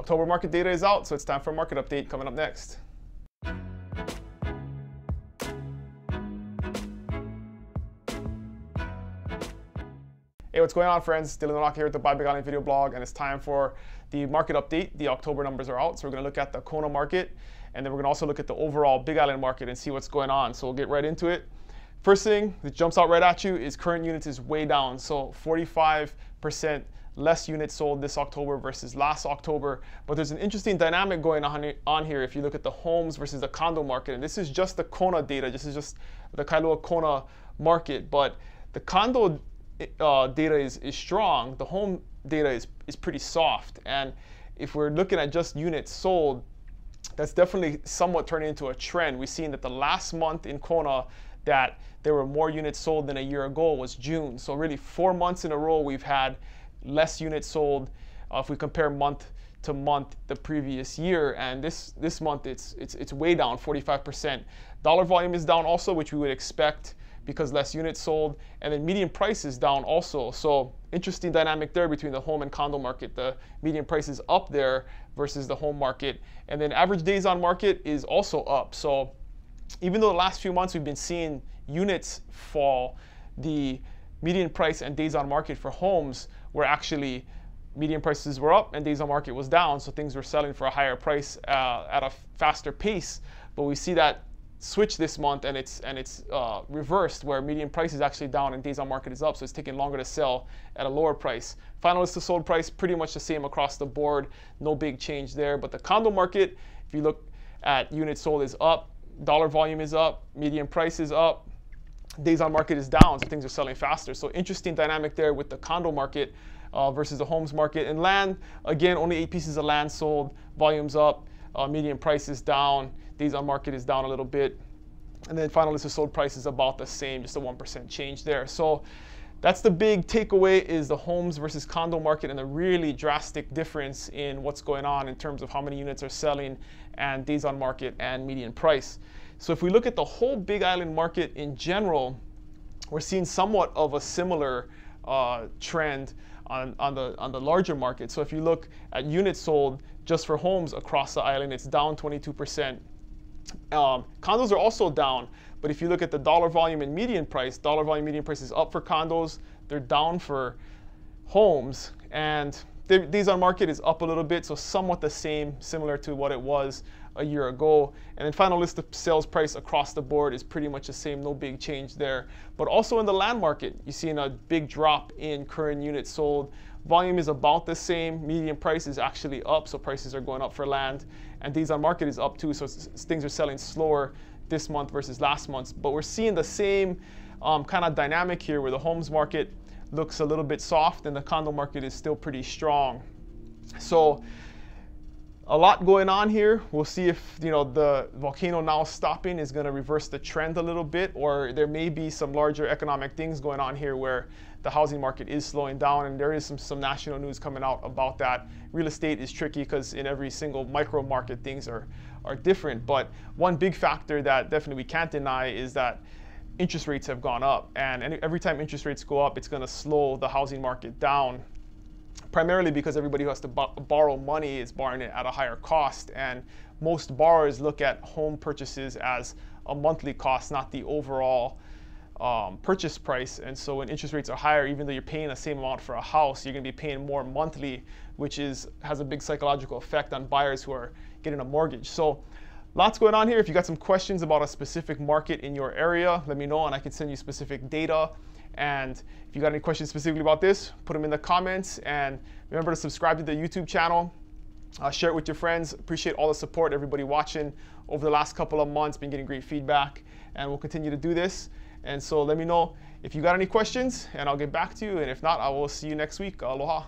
October market data is out, so it's time for a market update coming up next. Hey, what's going on, friends? Dylan O'Rourke here with the Buy Big Island video blog, and it's time for the market update. The October numbers are out, so we're going to look at the Kona market, and then we're going to also look at the overall Big Island market and see what's going on. So we'll get right into it. First thing that jumps out right at you is current units is way down. So 45% less units sold this October versus last October. But there's an interesting dynamic going on here if you look at the homes versus the condo market. And this is just the Kona data. This is just the Kailua Kona market. But the condo data is strong. The home data is pretty soft. And if we're looking at just units sold, that's definitely somewhat turning into a trend. We've seen that the last month in Kona that there were more units sold than a year ago was June. So really 4 months in a row we've had less units sold if we compare month to month the previous year. And this month it's way down, 45%. Dollar volume is down also, which we would expect because less units sold, and then median price is down also. So interesting dynamic there between the home and condo market. The median price is up there versus the home market, and then average days on market is also up. So even though the last few months we've been seeing units fall, the median price and days on market for homes were actually, median prices were up and days on market was down, so things were selling for a higher price at a faster pace. But we see that switch this month, and it's reversed, where median price is actually down and days on market is up, so it's taking longer to sell at a lower price. Final list to sold price pretty much the same across the board, no big change there. But the condo market, if you look at units sold, is up, dollar volume is up, median price is up, days on market is down, so things are selling faster. So interesting dynamic there with the condo market versus the homes market. And land, again, only 8 pieces of land sold, volume's up, median price is down, days on market is down a little bit, and then final list of sold price is about the same, just a 1% change there. So that's the big takeaway, is the homes versus condo market and the really drastic difference in what's going on in terms of how many units are selling and days on market and median price. So if we look at the whole Big Island market in general, we're seeing somewhat of a similar trend on the larger market. So if you look at units sold just for homes across the island, it's down 22%. Condos are also down, but if you look at the dollar volume and median price, dollar volume median price is up for condos, they're down for homes, and days on market is up a little bit, so somewhat the same, similar to what it was a year ago. And then final list of sales price across the board is pretty much the same, no big change there. But also in the land market, you're seeing a big drop in current units sold. Volume is about the same, median price is actually up, so prices are going up for land, and days on market is up too, so things are selling slower this month versus last month. But we're seeing the same kind of dynamic here, where the homes market looks a little bit soft and the condo market is still pretty strong. So a lot going on here. We'll see if the volcano now stopping is going to reverse the trend a little bit, or there may be some larger economic things going on here where the housing market is slowing down, and there is some national news coming out about that. Real estate is tricky because in every single micro market things are different. But one big factor that definitely we can't deny is that interest rates have gone up, and every time interest rates go up, it's going to slow the housing market down, primarily because everybody who has to borrow money is borrowing it at a higher cost, and most borrowers look at home purchases as a monthly cost, not the overall purchase price. And so when interest rates are higher, even though you're paying the same amount for a house, you're going to be paying more monthly, which has a big psychological effect on buyers who are getting a mortgage. So lots going on here. If you got some questions about a specific market in your area, let me know and I can send you specific data. And if you got any questions specifically about this, put them in the comments, and remember to subscribe to the YouTube channel. Share it with your friends. Appreciate all the support, everybody watching over the last couple of months. Been getting great feedback, and we'll continue to do this. And so let me know if you got any questions, and I'll get back to you. And if not, I will see you next week. Aloha.